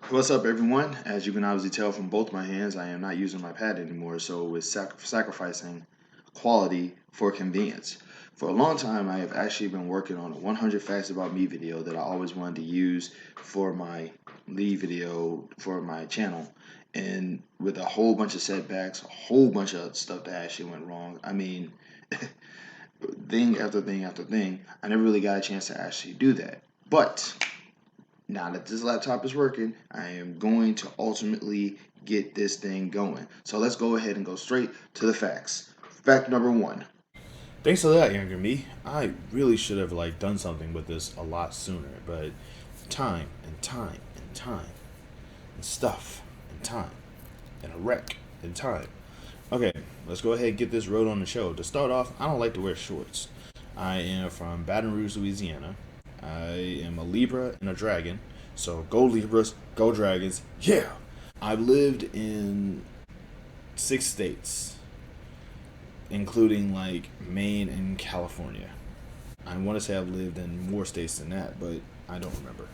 What's up, everyone? As you can obviously tell from both my hands, I am not using my pad anymore, so we're sacrificing quality for convenience. For a long time, I have actually been working on a 100 Facts About Me video that I always wanted to use for my lead video for my channel. And with a whole bunch of setbacks, a whole bunch of stuff that actually went wrong. I mean, thing after thing after thing, I never really got a chance to actually do that. But now that this laptop is working, I am going to ultimately get this thing going. So let's go ahead and go straight to the facts. Fact number one. Thanks a lot, younger me. I really should have done something with this a lot sooner, but time and time and time and stuff and time and a wreck and time. Okay, let's go ahead and get this road on the show. To start off, I don't like to wear shorts. I am from Baton Rouge, Louisiana. I am a Libra and a Dragon. So go Libras, go Dragons, yeah! I've lived in 6 states, including Maine and California. I want to say I've lived in more states than that, but I don't remember.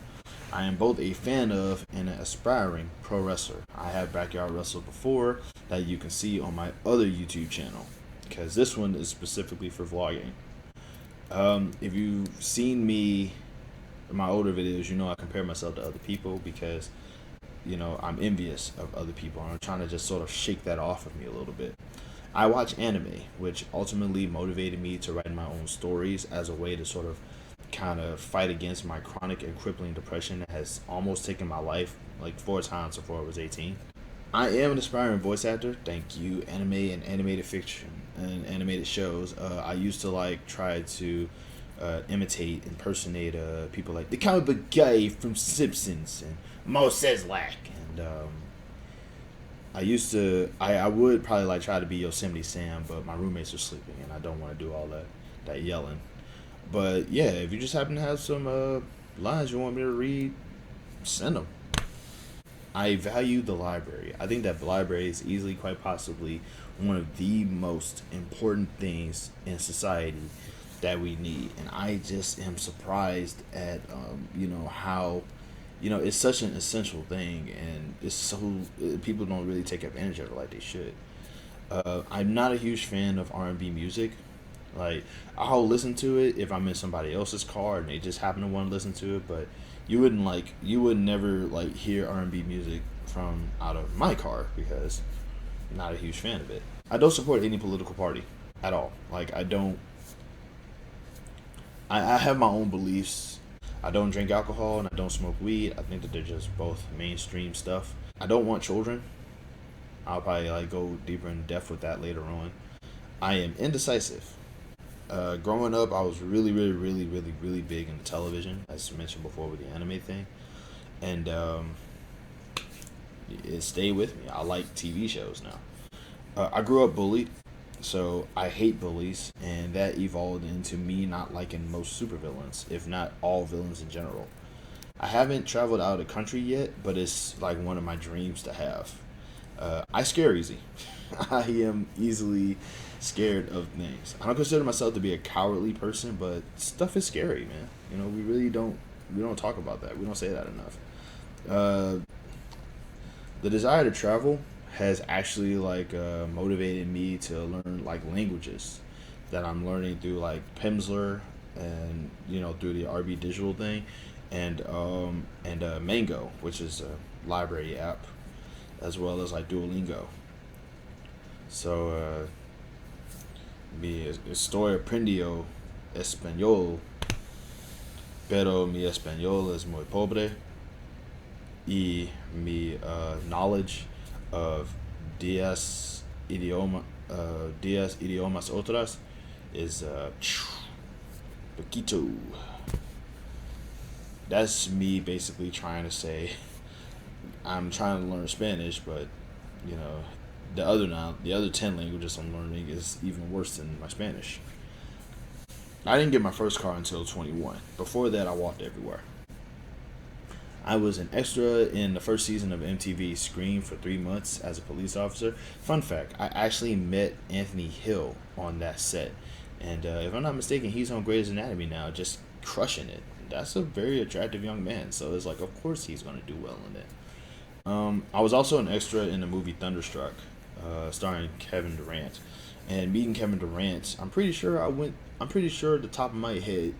I am both a fan of and an aspiring pro wrestler. I have backyard wrestled before that you can see on my other YouTube channel, because this one is specifically for vlogging. If you've seen me in my older videos, you know I compare myself to other people because, I'm envious of other people. And I'm trying to just sort of shake that off of me a little bit. I watch anime, which ultimately motivated me to write my own stories as a way to sort of kind of fight against my chronic and crippling depression that has almost taken my life like 4 times before I was 18. I am an aspiring voice actor. Thank you, anime and animated fiction and animated shows. I used to try to impersonate people like the comic book guy from Simpsons and Mo Seslak and I would probably try to be Yosemite Sam, but my roommates are sleeping and I don't want to do all that yelling. But yeah, if you just happen to have some lines you want me to read, send them. I value the library. I think that the library is easily, quite possibly, one of the most important things in society that we need. And I just am surprised at, how, it's such an essential thing, and it's so people don't really take advantage of it like they should. I'm not a huge fan of R&B music. Like, I'll listen to it if I'm in somebody else's car and they just happen to want to listen to it, but you would never hear R&B music from out of my car because I'm not a huge fan of it. I don't support any political party at all. I don't. I have my own beliefs. I don't drink alcohol and I don't smoke weed. I think that they're just both mainstream stuff. I don't want children. I'll probably go deeper in depth with that later on. I am indecisive. Growing up, I was really, really, really, really, really big into television, as mentioned before with the anime thing, and it stayed with me. I like TV shows now. I grew up bullied, so I hate bullies, and that evolved into me not liking most supervillains, if not all villains in general. I haven't traveled out of the country yet, but it's one of my dreams to have. I scare easy. I am easily scared of things. I don't consider myself to be a cowardly person, but stuff is scary, man. We don't talk about that. We don't say that enough. Uh, the desire to travel has actually motivated me to learn languages that I'm learning through Pimsleur and through the RB Digital thing and Mango, which is a library app, as well as Duolingo. So mi estoy aprendiendo español, pero mi español es muy pobre y mi knowledge of 10 idiomas otras is poquito. That's me basically trying to say I'm trying to learn Spanish, but you know the other 10 languages I'm learning is even worse than my Spanish. I didn't get my first car until 21. Before that, I walked everywhere. I was an extra in the first season of MTV Scream for 3 months as a police officer. Fun fact: I actually met Anthony Hill on that set, and if I'm not mistaken, he's on Grey's Anatomy now, just crushing it. That's a very attractive young man, so it's of course he's gonna do well in it. I was also an extra in the movie Thunderstruck, starring Kevin Durant. And meeting Kevin Durant, I'm pretty sure the top of my head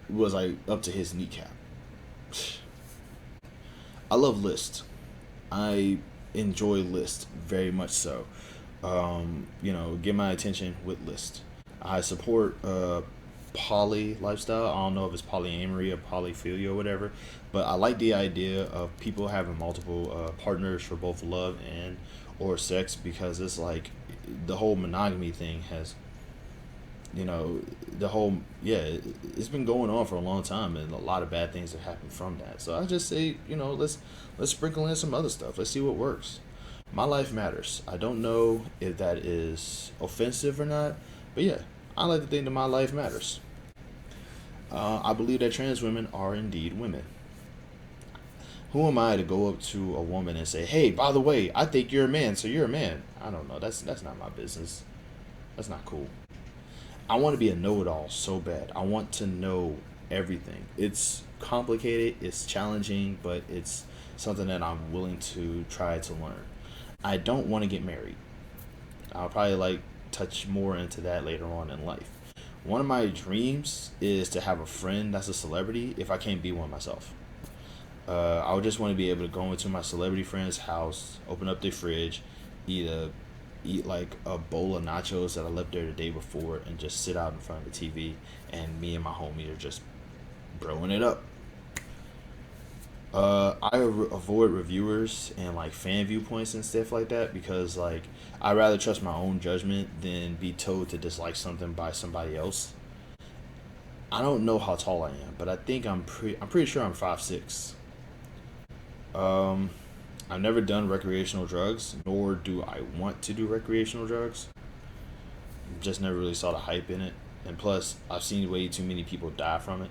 was like up to his kneecap. I love List. I enjoy List very much so. Get my attention with List. I support poly lifestyle. I don't know if it's polyamory or polyphilia or whatever, but I like the idea of people having multiple partners for both love and or sex, because it's like the whole monogamy thing has, you know, the whole yeah, it's been going on for a long time, and a lot of bad things have happened from that. So I just say, let's sprinkle in some other stuff. Let's see what works. My life matters. I don't know if that is offensive or not, but yeah, I like to think that my life matters. I believe that trans women are indeed women. Who am I to go up to a woman and say, "Hey, by the way, I think you're a man, so you're a man"? I don't know. That's not my business. That's not cool. I want to be a know-it-all so bad. I want to know everything. It's complicated, it's challenging, but it's something that I'm willing to try to learn. I don't want to get married. I'll probably like touch more into that later on in life. One of my dreams is to have a friend that's a celebrity if I can't be one myself. I would just want to be able to go into my celebrity friend's house, open up their fridge, eat a eat like a bowl of nachos that I left there the day before, and just sit out in front of the TV, and me and my homie are just broing it up. Avoid reviewers and like fan viewpoints and stuff like that, because like I rather trust my own judgment than be told to dislike something by somebody else. I don't know how tall I am, but I think I'm pretty sure I'm 5'6". Um, I've never done recreational drugs, nor do I want to do recreational drugs. Just never really saw the hype in it, and plus I've seen way too many people die from it.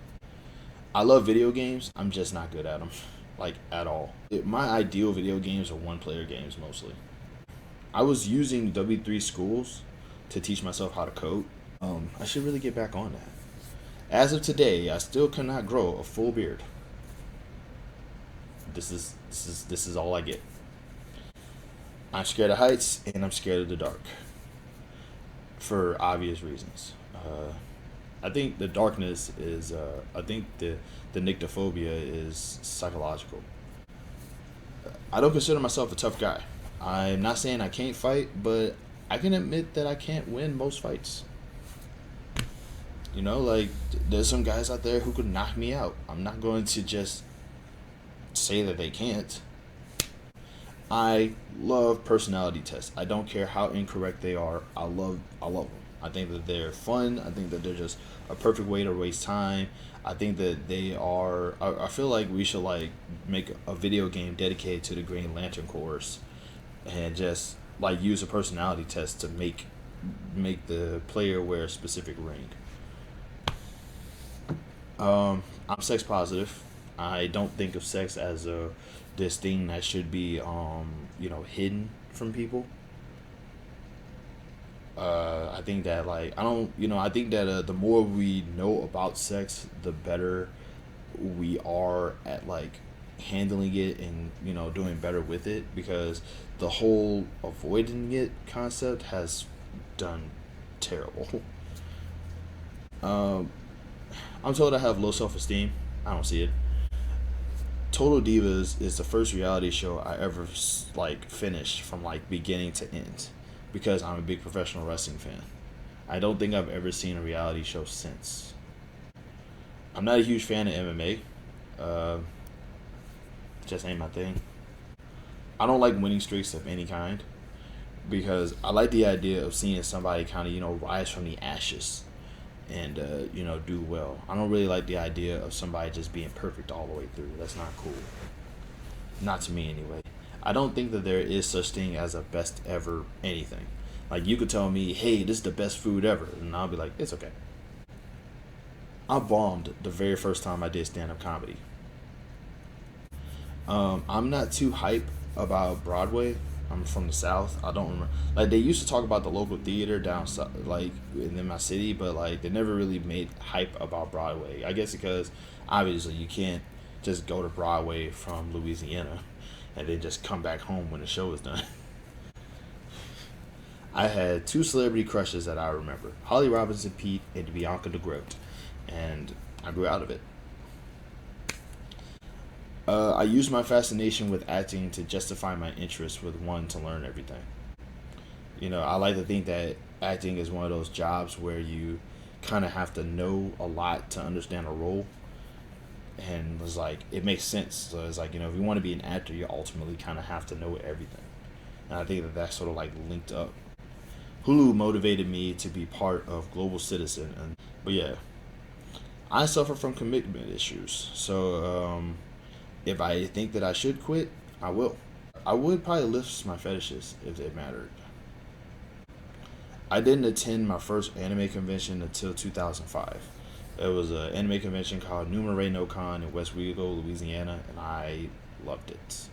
I love video games. I'm just not good at them, like at all. My ideal video games are one-player games mostly. I was using W3 Schools to teach myself how to code. I should really get back on that. As of today, I still cannot grow a full beard. This is all I get. I'm scared of heights and I'm scared of the dark for obvious reasons. I think the darkness is. I think the nyctophobia is psychological. I don't consider myself a tough guy. I'm not saying I can't fight, but I can admit that I can't win most fights. Like there's some guys out there who could knock me out. I'm not going to just say that they can't. I love personality tests. I don't care how incorrect they are. I love them. I think that they're fun. I think that they're just a perfect way to waste time. I think that they are. I feel like we should like make a video game dedicated to the Green Lantern Corps, and just like use a personality test to make the player wear a specific ring. I'm sex positive. I don't think of sex as a this thing that should be hidden from people. I think that like I don't I think that the more we know about sex, the better we are at like handling it and doing better with it, because the whole avoiding it concept has done terrible. Um, I'm told I have low self esteem. I don't see it. Total Divas is the first reality show I ever like finished from like beginning to end, because I'm a big professional wrestling fan. I don't think I've ever seen a reality show since. I'm not a huge fan of MMA. Uh, just ain't my thing. I don't like winning streaks of any kind, because I like the idea of seeing somebody kind of rise from the ashes and do well. I don't really like the idea of somebody just being perfect all the way through. That's not cool. Not to me anyway. I don't think that there is such thing as a best ever anything. Like you could tell me, "Hey, this is the best food ever," and I'll be like, "It's okay." I bombed the very first time I did stand up comedy. I'm not too hype about Broadway. I'm from the South. I don't remember. Like they used to talk about the local theater down south, like in my city, but like they never really made hype about Broadway. I guess because obviously you can't just go to Broadway from Louisiana, and then just come back home when the show was done. I had two celebrity crushes that I remember: Holly Robinson Pete and Bianca DeGroat, and I grew out of it. I used my fascination with acting to justify my interest with one to learn everything. I like to think that acting is one of those jobs where you kind of have to know a lot to understand a role, and it's like it makes sense. So it's like if you want to be an actor, you ultimately kind of have to know everything, and I think that that's sort of like linked up. Hulu motivated me to be part of Global Citizen, but yeah, I suffer from commitment issues. So if I think that I should quit, I will. I would probably list my fetishes if it mattered. I didn't attend my first anime convention until 2005. It was an anime convention called Numere no Con in Westwego, Louisiana, and I loved it.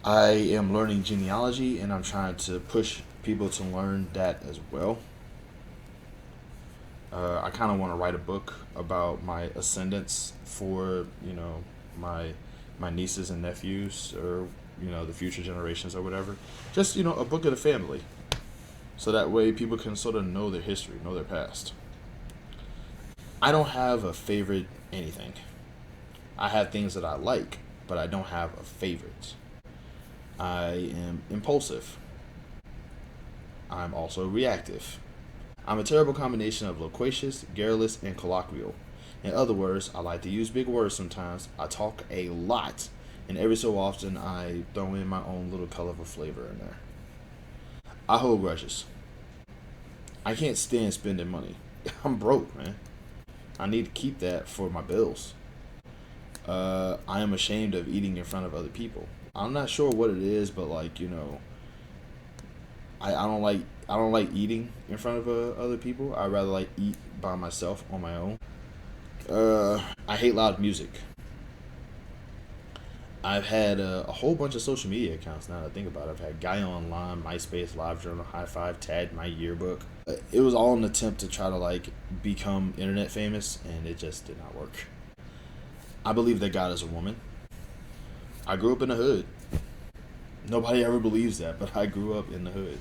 I am learning genealogy, and I'm trying to push people to learn that as well. I kind of want to write a book about my ascendants for my my nieces and nephews, or the future generations or whatever. Just a book of the family, so that way people can sort of know their history, know their past. I don't have a favorite anything. I have things that I like, but I don't have a favorite. I am impulsive. I'm also reactive. I'm a terrible combination of loquacious, garrulous, and colloquial. In other words, I like to use big words sometimes. I talk a lot, and every so often I throw in my own little colorful flavor in there. I hold grudges. I can't stand spending money. I'm broke, man. I need to keep that for my bills. I am ashamed of eating in front of other people. I'm not sure what it is, but I don't like eating in front of other people. I rather like eat by myself on my own. I hate loud music. I've had a whole bunch of social media accounts now that I think about it. I've had Guy Online, MySpace, LiveJournal, High Five, Tad, My Yearbook. It was all an attempt to try to become internet famous, and it just did not work. I believe that God is a woman. I grew up in the hood. Nobody ever believes that, but I grew up in the hood.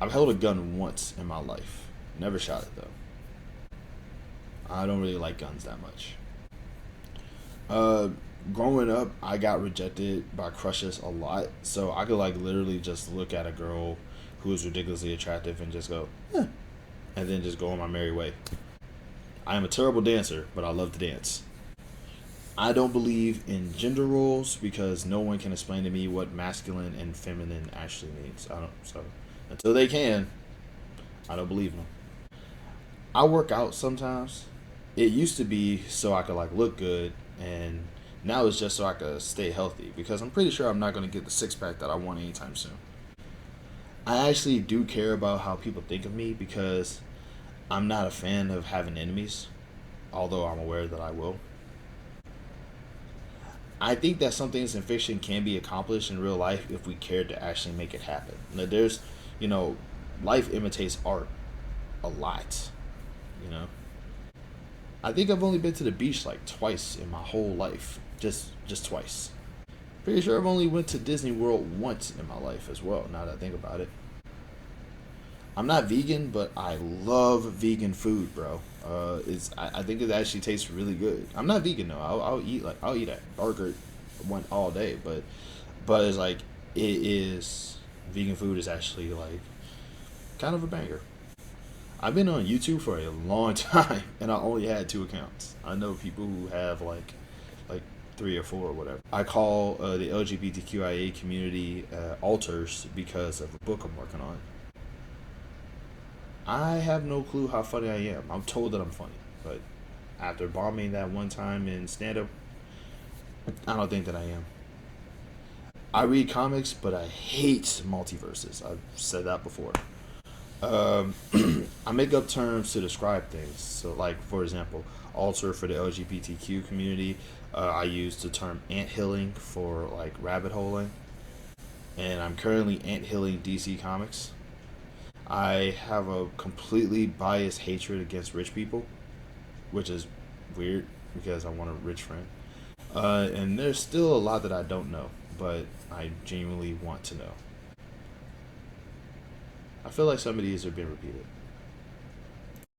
I've held a gun once in my life. Never shot it though. I don't really like guns that much. Uh, Growing up, I got rejected by crushes a lot, so I could literally just look at a girl who is ridiculously attractive and just go, and then just go on my merry way. I am a terrible dancer, but I love to dance. I don't believe in gender roles because no one can explain to me what masculine and feminine actually means. I don't. So until they can, I don't believe in them. I work out sometimes. It used to be so I could look good, and now it's just so I could stay healthy because I'm pretty sure I'm not going to get the six pack that I want anytime soon. I actually do care about how people think of me because I'm not a fan of having enemies, although I'm aware that I will. I think that some things in fiction can be accomplished in real life if we cared to actually make it happen. Now, you know, life imitates art a lot. You know, I think I've only been to the beach twice in my whole life, just twice. Pretty sure I've only went to Disney World once in my life as well. Now that I think about it, I'm not vegan, but I love vegan food, bro. I think it actually tastes really good. I'm not vegan though. I'll eat a burger one all day, but it's it is vegan food is actually kind of a banger. I've been on YouTube for a long time, and I only had two accounts. I know people who have like three or four or whatever. I call the LGBTQIA community alters because of a book I'm working on. I have no clue how funny I am. I'm told that I'm funny, but after bombing that one time in stand up, I don't think that I am. I read comics, but I hate multiverses. I've said that before. Um, I make up terms to describe things. So, for example, alter for the LGBTQ community. I use the term ant hilling for rabbit holing, and I'm currently ant hilling DC Comics. I have a completely biased hatred against rich people, which is weird because I want a rich friend. And there's still a lot that I don't know, but I genuinely want to know. I feel like some of these are being repeated.